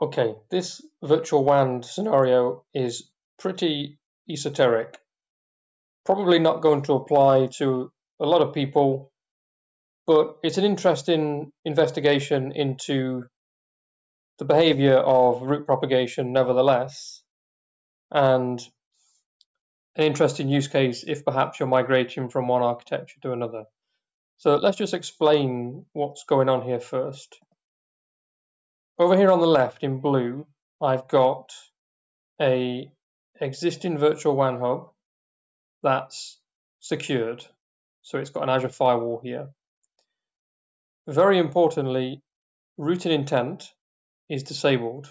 Okay, this virtual WAN scenario is pretty esoteric. Probably not going to apply to a lot of people, but it's an interesting investigation into the behavior of root propagation nevertheless, and an interesting use case if perhaps you're migrating from one architecture to another. So let's just explain what's going on here first. Over here on the left in blue, I've got a existing virtual WAN hub that's secured. So it's got an Azure firewall here. Very importantly, routing intent is disabled.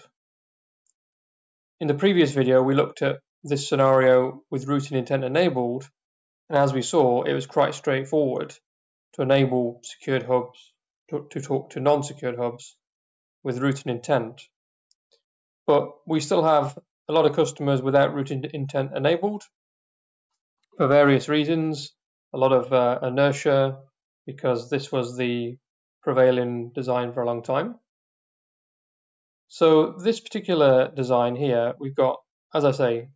In the previous video, we looked at this scenario with routing intent enabled, and as we saw, it was quite straightforward to enable secured hubs to talk to non-secured hubs with routing intent. But we still have a lot of customers without routing intent enabled for various reasons, a lot of inertia, because this was the prevailing design for a long time. So this particular design here, we've got, as I say,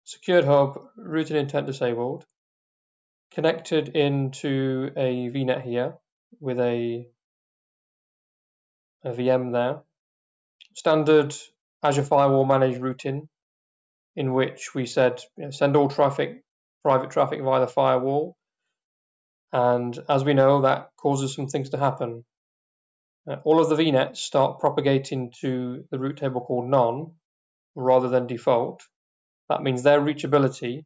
secured hub, routing intent disabled, connected into a VNet here with a VM there, standard Azure Firewall managed routing, in which we said send all traffic, private traffic via the firewall. And as we know, that causes some things to happen. All of the VNets start propagating to the route table called none rather than default. That means their reachability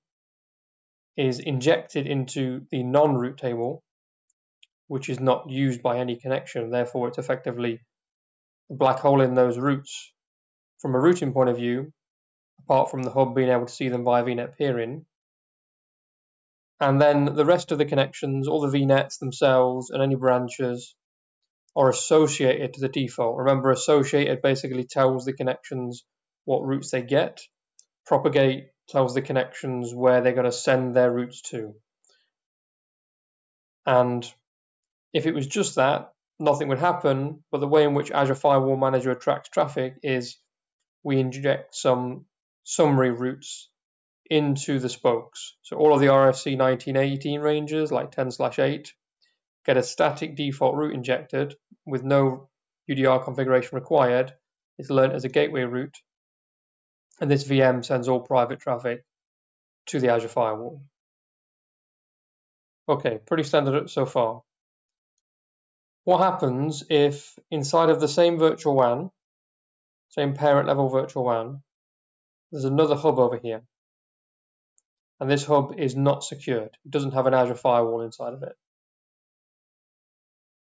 is injected into the non-route table, which is not used by any connection. Therefore, it's effectively a black hole in those routes from a routing point of view, apart from the hub being able to see them via VNet peering. And then the rest of the connections, all the VNets themselves and any branches, are associated to the default. Remember, associated basically tells the connections what routes they get. Propagate tells the connections where they're going to send their routes to. And if it was just that, nothing would happen. But the way in which Azure Firewall Manager attracts traffic is we inject some summary routes into the spokes. So all of the RFC 1918 ranges, like 10/8, get a static default route injected with no UDR configuration required. It's learned as a gateway route. And this VM sends all private traffic to the Azure Firewall. Okay, pretty standard so far. What happens if inside of the same virtual WAN, same parent level virtual WAN, there's another hub over here? And this hub is not secured. It doesn't have an Azure Firewall inside of it.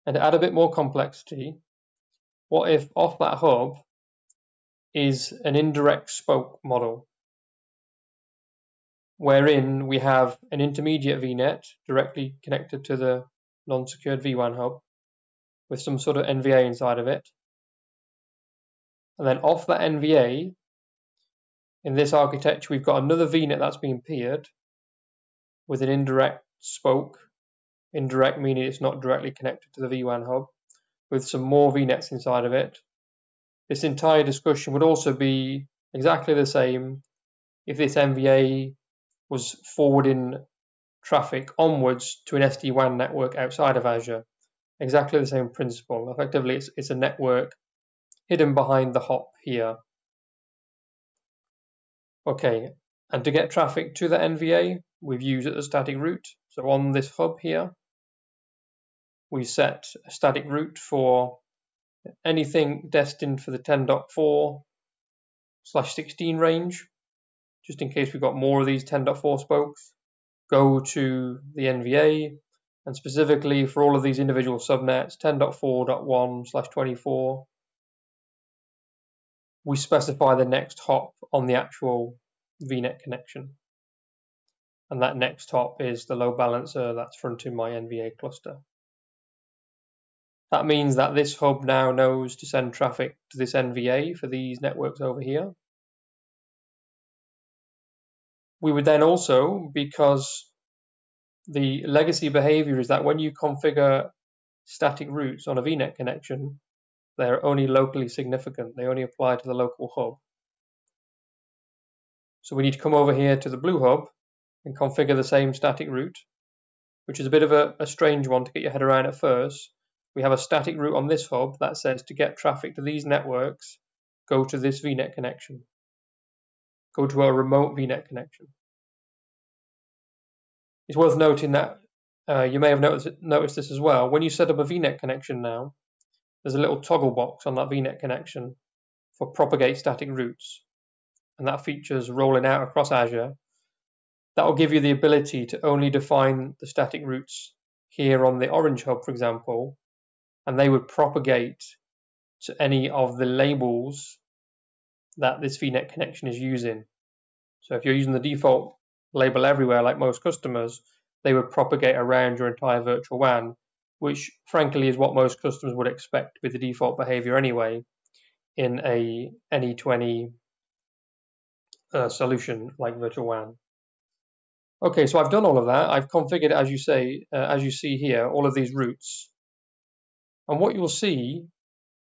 And to add a bit more complexity, what if off that hub is an indirect spoke model, wherein we have an intermediate VNet directly connected to the non-secured vWAN hub with some sort of NVA inside of it. And then off that NVA, in this architecture, we've got another VNet that's being peered with an indirect spoke. Indirect meaning it's not directly connected to the vWAN hub, with some more VNets inside of it. This entire discussion would also be exactly the same if this NVA was forwarding traffic onwards to an SD-WAN network outside of Azure. Exactly the same principle. Effectively, it's a network hidden behind the hop here. Okay, and to get traffic to the NVA, we've used a static route. So on this hub here, we set a static route for anything destined for the 10.4/16 range, just in case we've got more of these 10.4 spokes, go to the NVA, and specifically for all of these individual subnets, 10.4.1/24, we specify the next hop on the actual VNet connection. And that next hop is the load balancer that's fronting my NVA cluster. That means that this hub now knows to send traffic to this NVA for these networks over here. We would then also, because the legacy behavior is that when you configure static routes on a VNet connection, They're only locally significant. They only apply to the local hub. So we need to come over here to the blue hub and configure the same static route, which is a bit of a strange one to get your head around at first. We have a static route on this hub that says to get traffic to these networks, go to this VNet connection. Go to a remote VNet connection. It's worth noting that you may have noticed this as well. When you set up a VNet connection now, there's a little toggle box on that VNet connection for propagate static routes, and that features rolling out across Azure. That will give you the ability to only define the static routes here on the orange hub, for example, and they would propagate to any of the labels that this VNet connection is using. So if you're using the default label everywhere, like most customers, they would propagate around your entire virtual WAN, which frankly is what most customers would expect to be the default behavior anyway in a any-to-any solution like virtual WAN. Okay, so I've done all of that. I've configured, as you see here, all of these routes. And what you'll see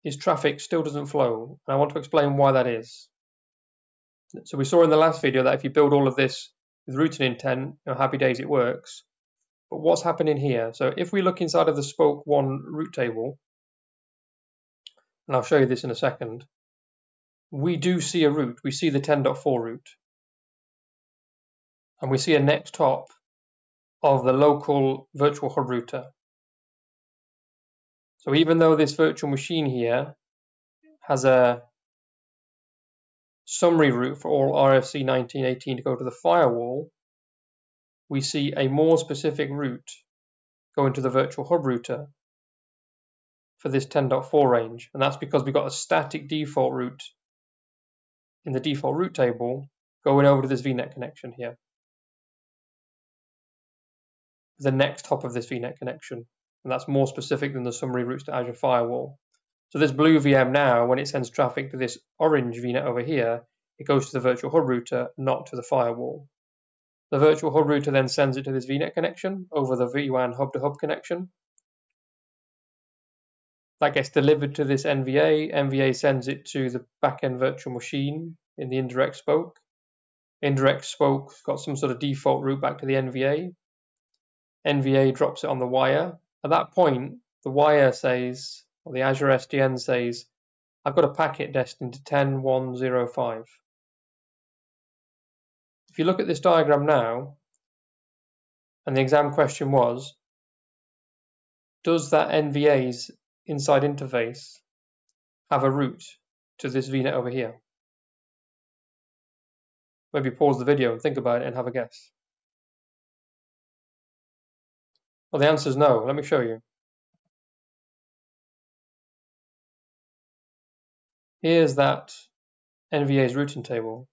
is traffic still doesn't flow. And I want to explain why that is. So we saw in the last video that if you build all of this with routing intent, happy days, it works. But what's happening here? So if we look inside of the spoke 1 route table, and I'll show you this in a second, we do see a route. We see the 10.4 route. And we see a next hop of the local virtual hub router. So even though this virtual machine here has a summary route for all RFC 1918 to go to the firewall, we see a more specific route going to the virtual hub router for this 10.4 range. And that's because we've got a static default route in the default route table going over to this VNet connection here. The next hop of this VNet connection, and that's more specific than the summary routes to Azure Firewall. So this blue VM now, when it sends traffic to this orange VNet over here, it goes to the virtual hub router, not to the firewall. The virtual hub router then sends it to this VNet connection over the vWAN hub-to-hub connection. That gets delivered to this NVA. NVA sends it to the backend virtual machine in the indirect spoke. Indirect spoke's got some sort of default route back to the NVA. NVA drops it on the wire. At that point, the wire says, or the Azure SDN says, I've got a packet destined to 10.1.0.5. If you look at this diagram now, and the exam question was, does that NVA's inside interface have a route to this VNet over here? Maybe pause the video and think about it and have a guess. Well, the answer is no. Let me show you. Here's that NVA's routing table.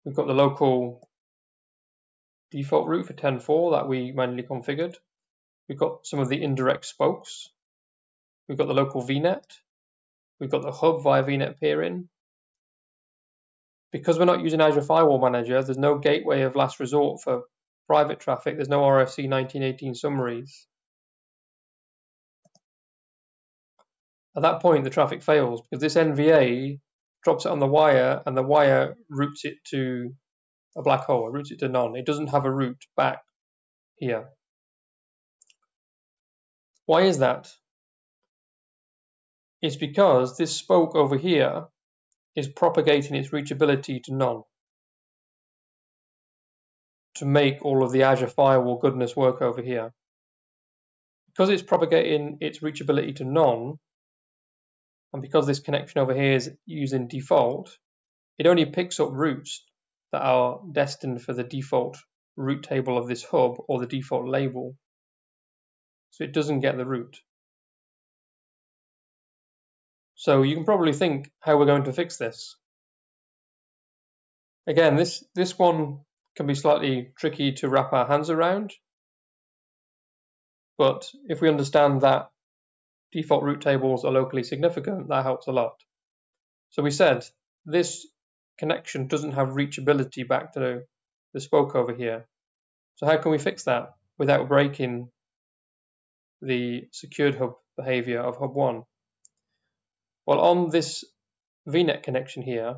We've got the local default route for 10.4 that we manually configured. We've got some of the indirect spokes. We've got the local VNet. We've got the hub via VNet peering. Because we're not using Azure Firewall Manager, there's no gateway of last resort for private traffic. There's no RFC 1918 summaries. At that point, the traffic fails because this NVA drops it on the wire and the wire routes it to a black hole, it routes it to none. It doesn't have a route back here. Why is that? It's because this spoke over here is propagating its reachability to none to make all of the Azure Firewall goodness work over here. Because it's propagating its reachability to none, and because this connection over here is using default, it only picks up routes that are destined for the default route table of this hub or the default label. So it doesn't get the route. So you can probably think how we're going to fix this. Again, this one can be slightly tricky to wrap our hands around. But if we understand that default route tables are locally significant, that helps a lot. So we said this connection doesn't have reachability back to the spoke over here. So how can we fix that without breaking the secured hub behavior of hub 1? Well, on this VNet connection here,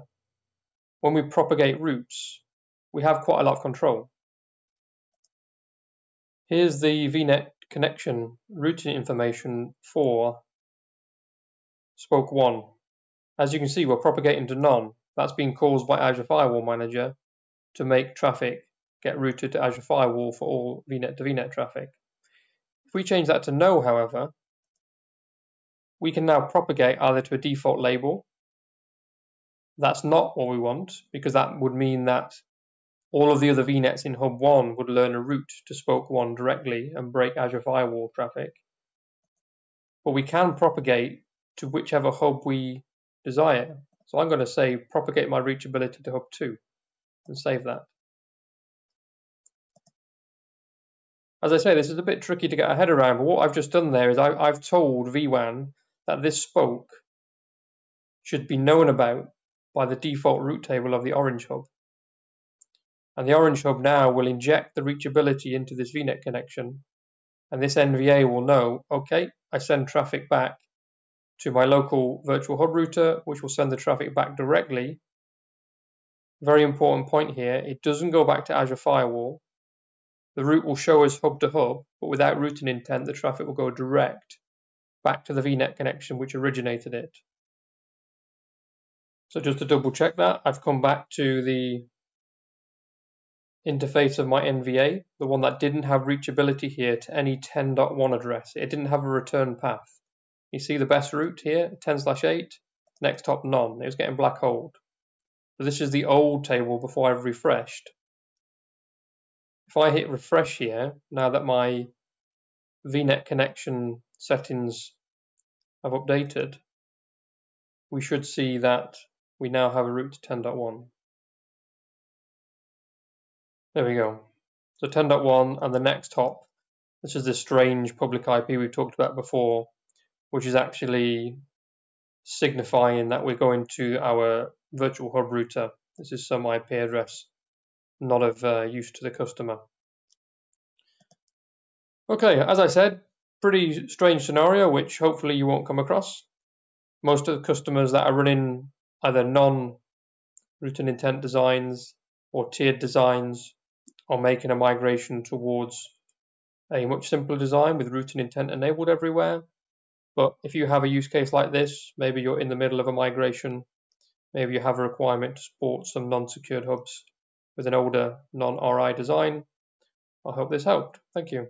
when we propagate routes, we have quite a lot of control. Here's the VNet connection routing information for spoke 1. As you can see, we're propagating to none. That's being caused by Azure Firewall Manager to make traffic get routed to Azure Firewall for all VNet to VNet traffic. If we change that to no, however, we can now propagate either to a default label. That's not what we want, because that would mean that all of the other VNets in hub 1 would learn a route to spoke 1 directly and break Azure Firewall traffic. But we can propagate to whichever hub we desire. So I'm going to say propagate my reachability to hub 2 and save that. As I say, this is a bit tricky to get our head around, but what I've just done there is I've told vWAN that this spoke should be known about by the default route table of the orange hub. And the orange hub now will inject the reachability into this VNet connection, and this NVA will know, okay, I send traffic back to my local virtual hub router, which will send the traffic back directly. Very important point here, it doesn't go back to Azure Firewall. The route will show as hub to hub, but without routing intent, the traffic will go direct back to the VNet connection which originated it. So just to double check that, I've come back to the interface of my NVA, the one that didn't have reachability here to any 10.1 address. It didn't have a return path. You see the best route here, 10/8, next hop none. It was getting black holed. So this is the old table before I've refreshed. If I hit refresh here, now that my VNet connection settings have updated, we should see that we now have a route to 10.1. There we go. So 10.1 and the next hop, this is this strange public IP we've talked about before, which is actually signifying that we're going to our virtual hub router. This is some IP address not of use to the customer. Okay, as I said, pretty strange scenario, which hopefully you won't come across. Most of the customers that are running either non-routing intent designs or tiered designs are making a migration towards a much simpler design with routing intent enabled everywhere. But if you have a use case like this, maybe you're in the middle of a migration, maybe you have a requirement to support some non-secured hubs with an older non-RI design, I hope this helped. Thank you.